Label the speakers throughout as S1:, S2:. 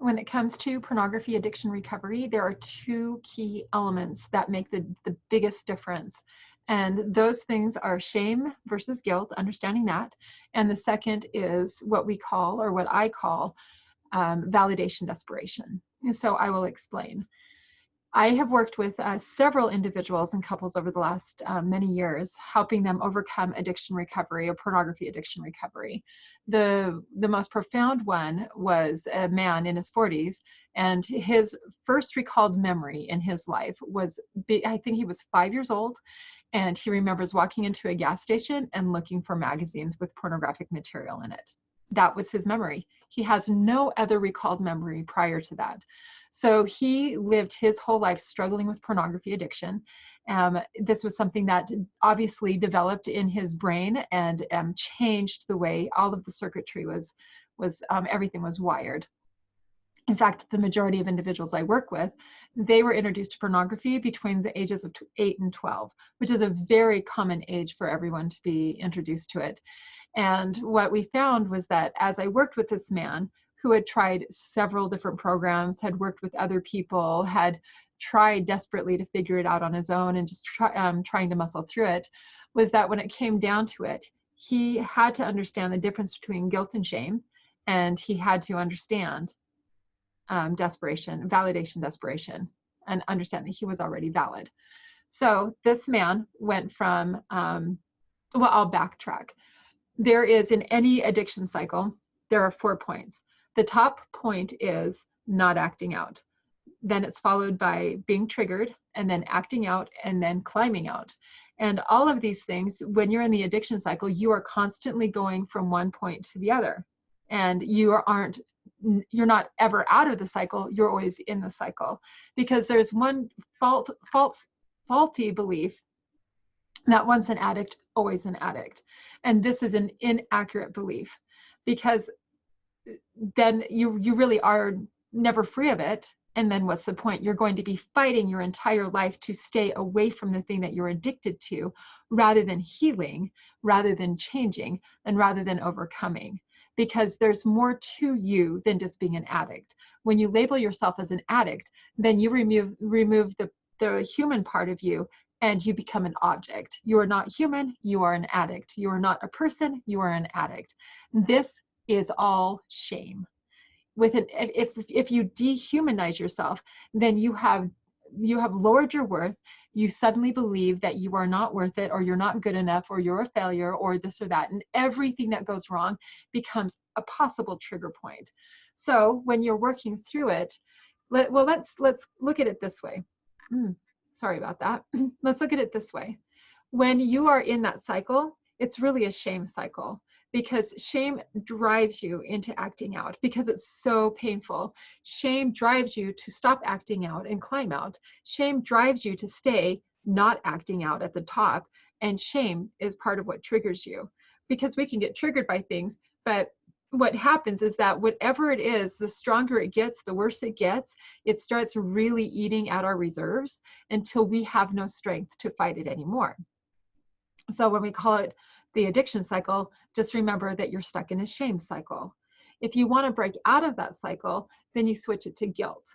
S1: When it comes to pornography addiction recovery, there are two key elements that make the biggest difference. And those things are shame versus guilt, understanding that. And the second is what we call, or what I call, validation desperation. And so I will explain. I have worked with several individuals and couples over the last many years, helping them overcome addiction recovery or pornography addiction recovery. The most profound one was a man in his 40s, and his first recalled memory in his life was, I think he was 5 years old, and he remembers walking into a gas station and looking for magazines with pornographic material in it. That was his memory. He has no other recalled memory prior to that. So he lived his whole life struggling with pornography addiction. This was something that obviously developed in his brain and changed the way all of the circuitry was everything was wired. In fact, the majority of individuals I work with, they were introduced to pornography between the ages of 8 and 12, which is a very common age for everyone to be introduced to it. And what we found was that as I worked with this man, who had tried several different programs, had worked with other people, had tried desperately to figure it out on his own and just trying to muscle through it, was that when it came down to it, he had to understand the difference between guilt and shame, and he had to understand desperation, validation desperation, and understand that he was already valid. So this man went from, well, I'll backtrack. There is, in any addiction cycle, there are 4 points. The top point is not acting out. Then it's followed by being triggered, and then acting out, and then climbing out. And all of these things, when you're in the addiction cycle, you are constantly going from one point to the other. And you're not ever out of the cycle, you're always in the cycle. Because there's one faulty belief that once an addict, always an addict. And this is an inaccurate belief, because then you really are never free of it. And then what's the point? You're going to be fighting your entire life to stay away from the thing that you're addicted to, rather than healing, rather than changing, and rather than overcoming. Because there's more to you than just being an addict. When you label yourself as an addict, then you remove the human part of you, and you become an object. You are not human, you are an addict. You are not a person, you are an addict. This is all shame. If you dehumanize yourself, then you have lowered your worth. You suddenly believe that you are not worth it, or you're not good enough, or you're a failure, or this or that, and everything that goes wrong becomes a possible trigger point. So when you're working through it, let's look at it this way. Sorry about that. Let's look at it this way. When you are in that cycle, it's really a shame cycle, because shame drives you into acting out because it's so painful. Shame drives you to stop acting out and climb out. Shame drives you to stay not acting out at the top. And shame is part of what triggers you, because we can get triggered by things, but what happens is that whatever it is, the stronger it gets, the worse it gets. It starts really eating at our reserves until we have no strength to fight it anymore. So when we call it the addiction cycle, just remember that you're stuck in a shame cycle. If you want to break out of that cycle, then you switch it to guilt.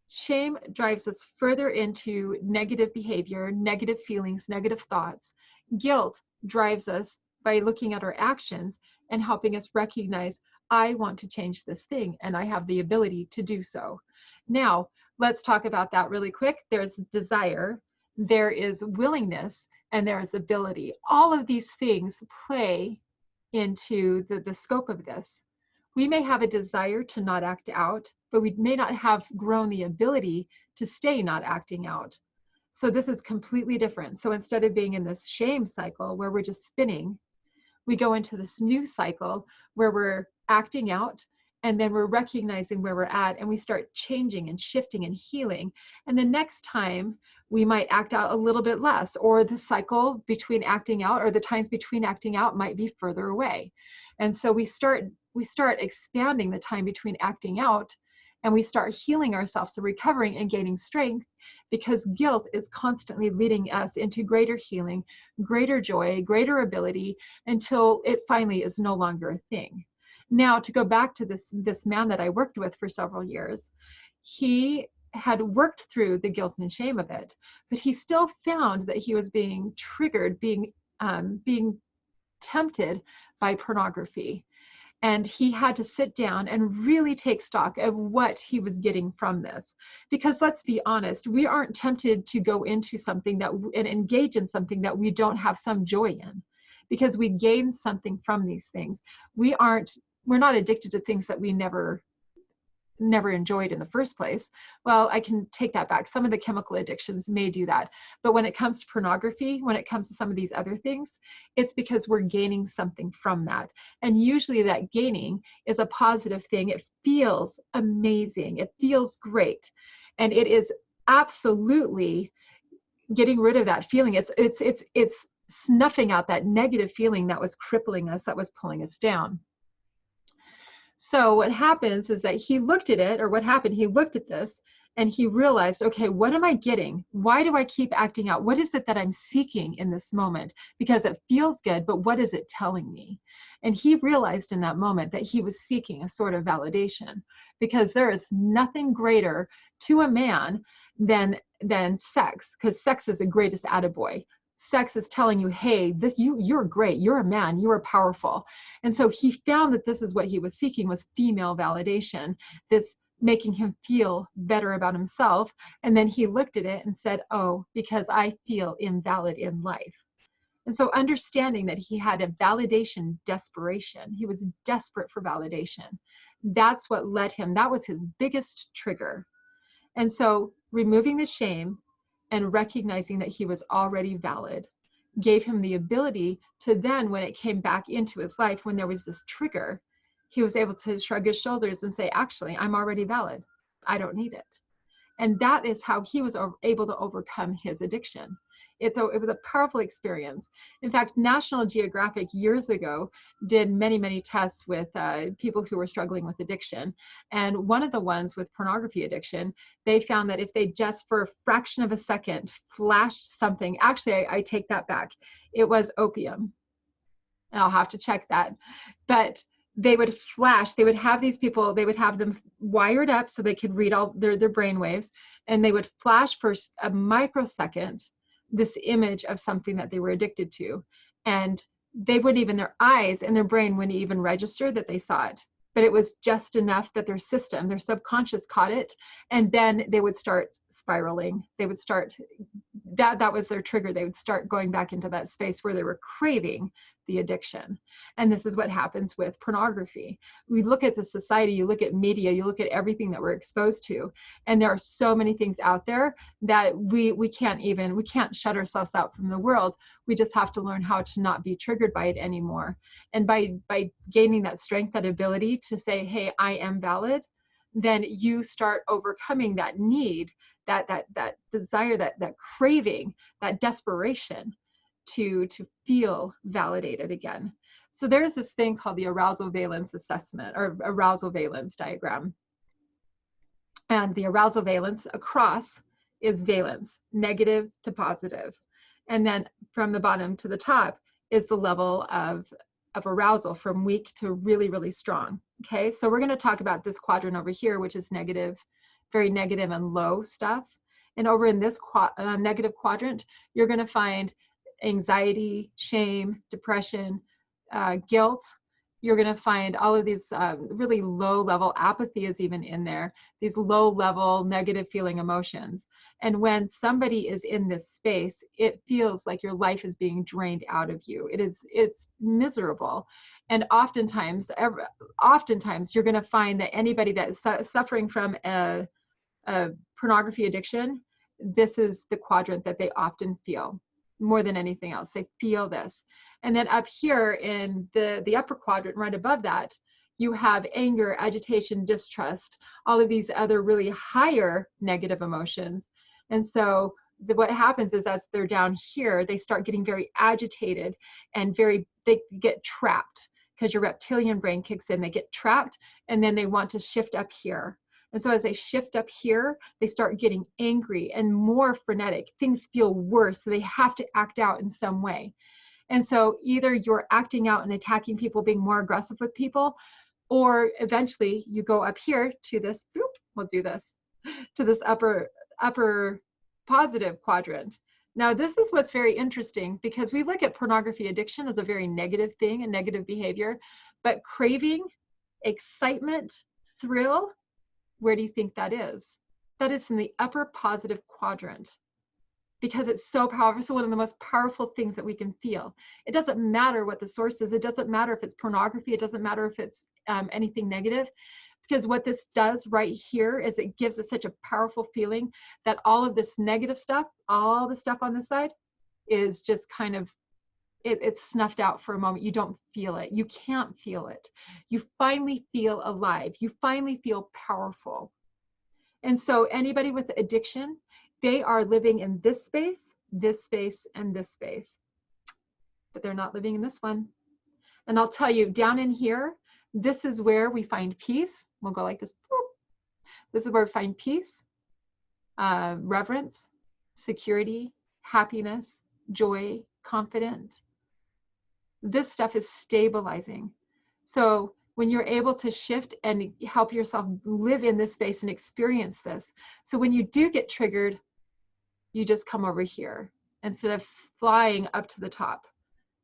S1: Shame drives us further into negative behavior, negative feelings, negative thoughts. Guilt drives us by looking at our actions and helping us recognize, I want to change this thing, and I have the ability to do so. Now, let's talk about that really quick. There's desire, there is willingness, and there is ability. All of these things play into the scope of this. We may have a desire to not act out, but we may not have grown the ability to stay not acting out. So this is completely different. So instead of being in this shame cycle where we're just spinning, we go into this new cycle where we're acting out, and then we're recognizing where we're at, and we start changing and shifting and healing. And the next time we might act out a little bit less, or the cycle between acting out, or the times between acting out, might be further away. And so we start expanding the time between acting out, and we start healing ourselves and recovering and gaining strength, because guilt is constantly leading us into greater healing, greater joy, greater ability, until it finally is no longer a thing. Now, to go back to this man that I worked with for several years, he had worked through the guilt and shame of it, but he still found that he was being triggered, being tempted by pornography. And he had to sit down and really take stock of what he was getting from this. Because let's be honest, we aren't tempted to go into something and engage in something that we don't have some joy in, because we gain something from these things. We're not addicted to things that we never enjoyed in the first place. Well, I can take that back. Some of the chemical addictions may do that. But when it comes to pornography, when it comes to some of these other things, it's because we're gaining something from that. And usually that gaining is a positive thing. It feels amazing. It feels great. And it is absolutely getting rid of that feeling. It's snuffing out that negative feeling that was crippling us, that was pulling us down. So what happens is that he looked at it, or what happened, he looked at this and he realized, okay, what am I getting? Why do I keep acting out? What is it that I'm seeking in this moment? Because it feels good, but what is it telling me? And he realized in that moment that he was seeking a sort of validation, because there is nothing greater to a man than sex, because sex is the greatest attaboy. Sex is telling you, hey, you're great, you're a man, you are powerful. And so he found that this is what he was seeking, was female validation, this making him feel better about himself. And then he looked at it and said, oh, because I feel invalid in life. And so understanding that he had a validation desperation, he was desperate for validation. That's what led him, that was his biggest trigger. And so removing the shame and recognizing that he was already valid gave him the ability to then, when it came back into his life, when there was this trigger, he was able to shrug his shoulders and say, actually, I'm already valid. I don't need it. And that is how he was able to overcome his addiction. It was a powerful experience. In fact, National Geographic years ago did many, many tests with people who were struggling with addiction. And one of the ones with pornography addiction, they found that if they just for a fraction of a second flashed something, actually, I take that back. It was opium. And I'll have to check that. But they would flash, they would have these people, they would have them wired up so they could read all their brain waves, and they would flash for a microsecond this image of something that they were addicted to. And they wouldn't even, their eyes and their brain wouldn't even register that they saw it. But it was just enough that their system, their subconscious caught it, and then they would start spiraling. They would start, that was their trigger. They would start going back into that space where they were craving the addiction. And this is what happens with pornography. We look at the society, you look at media, you look at everything that we're exposed to, and there are so many things out there that we can't shut ourselves out from the world. We just have to learn how to not be triggered by it anymore. And by gaining that strength, that ability to say, hey, I am valid, then you start overcoming that need, that desire, that craving, that desperation to feel validated again. So there's this thing called the arousal valence assessment, or arousal valence diagram. And the arousal valence across is valence, negative to positive. And then from the bottom to the top is the level of arousal, from weak to really, really strong. Okay, so we're going to talk about this quadrant over here, which is negative, very negative and low stuff. And over in this negative quadrant, you're going to find anxiety, shame, depression, guilt. You're going to find all of these really low level, apathy is even in there, these low level negative feeling emotions. And when somebody is in this space, it feels like your life is being drained out of you. It's miserable. And oftentimes you're going to find that anybody that is suffering from a pornography addiction, this is the quadrant that they often feel more than anything else. They feel this. And then up here in the upper quadrant, right above that, you have anger, agitation, distrust, all of these other really higher negative emotions. And so what happens is, as they're down here, they start getting very agitated and they get trapped, because your reptilian brain kicks in. They get trapped, and then they want to shift up here. And so as they shift up here, they start getting angry and more frenetic. Things feel worse, so they have to act out in some way. And so either you're acting out and attacking people, being more aggressive with people, Or eventually you go up here to this, boop, we'll do this, to this upper positive quadrant. Now, this is what's very interesting, because we look at pornography addiction as a very negative thing, a negative behavior, but craving, excitement, thrill, where do you think that is? That is in the upper positive quadrant, because it's so powerful. It's one of the most powerful things that we can feel. It doesn't matter what the source is. It doesn't matter if it's pornography. It doesn't matter if it's anything negative, because what this does right here is it gives us such a powerful feeling that all of this negative stuff, all the stuff on this side, is just kind of, it's snuffed out for a moment. You don't feel it. You can't feel it. You finally feel alive. You finally feel powerful. And so anybody with addiction, they are living in this space, and this space, but they're not living in this one. And I'll tell you, down in here, this is where we find peace. We'll go like this. This is where we find peace, reverence, security, happiness, joy, confidence. This stuff is stabilizing. So when you're able to shift and help yourself live in this space and experience this, so when you do get triggered, you just come over here. Instead of flying up to the top,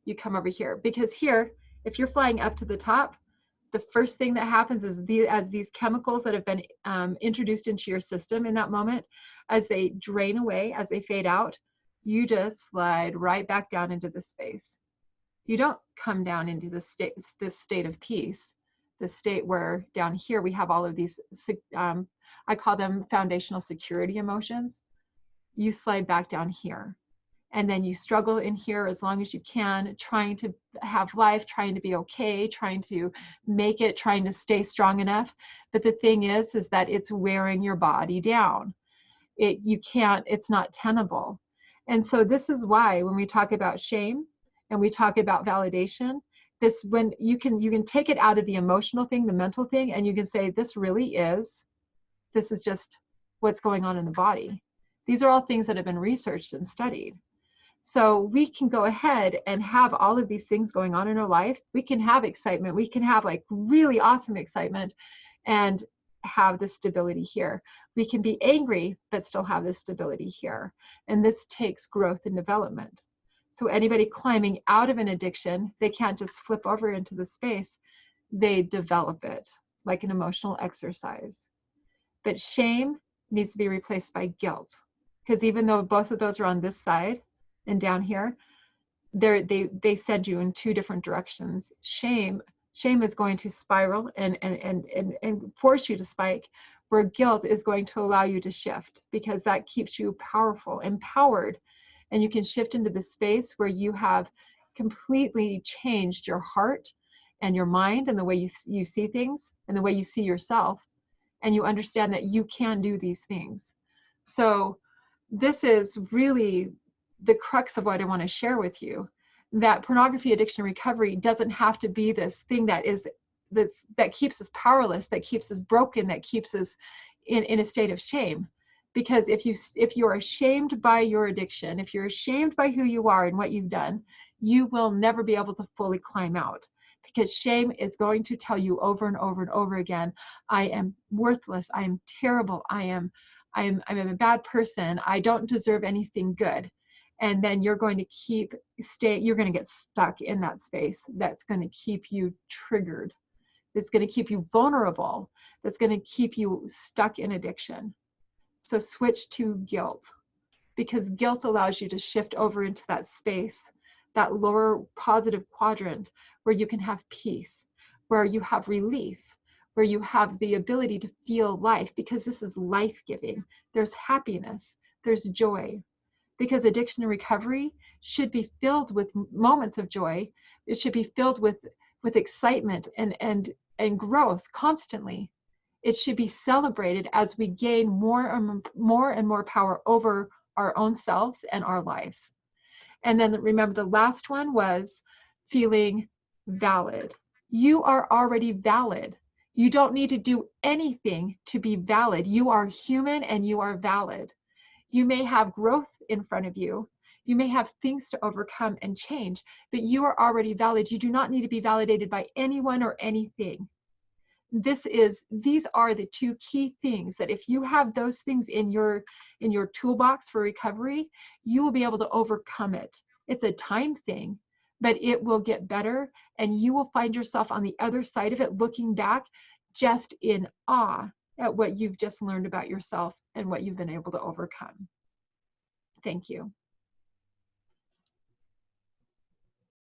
S1: you come over here. Because here, if you're flying up to the top, the first thing that happens is as these chemicals that have been introduced into your system in that moment, as they drain away, as they fade out, you just slide right back down into the space. You don't come down into this state of peace, the state where down here we have all of these, I call them foundational security emotions. You slide back down here. And then you struggle in here as long as you can, trying to have life, trying to be okay, trying to make it, trying to stay strong enough. But the thing is that it's wearing your body down. You can't, it's not tenable. And so this is why when we talk about shame and we talk about validation, this, when you can take it out of the emotional thing, the mental thing, and you can say, this is just what's going on in the body. These are all things that have been researched and studied. So we can go ahead and have all of these things going on in our life. We can have excitement. We can have like really awesome excitement and have this stability here. We can be angry, but still have this stability here. And this takes growth and development. So anybody climbing out of an addiction, they can't just flip over into the space. They develop it like an emotional exercise. But shame needs to be replaced by guilt. Because even though both of those are on this side, and down here, they send you in two different directions. Shame is going to spiral and force you to spike, where guilt is going to allow you to shift, because that keeps you powerful, empowered, and you can shift into the space where you have completely changed your heart and your mind and the way you see things and the way you see yourself, and you understand that you can do these things. So this is really the crux of what I want to share with you, that pornography addiction recovery doesn't have to be this thing that keeps us powerless, that keeps us broken, that keeps us in a state of shame. Because if you are ashamed by your addiction, if you're ashamed by who you are and what you've done, you will never be able to fully climb out. Because shame is going to tell you over and over and over again, I am worthless, I am terrible, I'm a bad person, I don't deserve anything good. And then you're going to you're going to get stuck in that space that's going to keep you triggered, that's going to keep you vulnerable, that's going to keep you stuck in addiction. So switch to guilt, because guilt allows you to shift over into that space, that lower positive quadrant, where you can have peace, where you have relief, where you have the ability to feel life, because this is life-giving. There's happiness, there's joy. Because addiction and recovery should be filled with moments of joy. It should be filled with excitement and growth constantly. It should be celebrated as we gain more and more power over our own selves and our lives. And then remember, the last one was feeling valid. You are already valid. You don't need to do anything to be valid. You are human and you are valid. You may have growth in front of you. You may have things to overcome and change, but you are already valid. You do not need to be validated by anyone or anything. these are the two key things that if you have those things in your toolbox for recovery, you will be able to overcome it. It's a time thing, but it will get better, and you will find yourself on the other side of it looking back just in awe at what you've just learned about yourself and what you've been able to overcome. Thank you.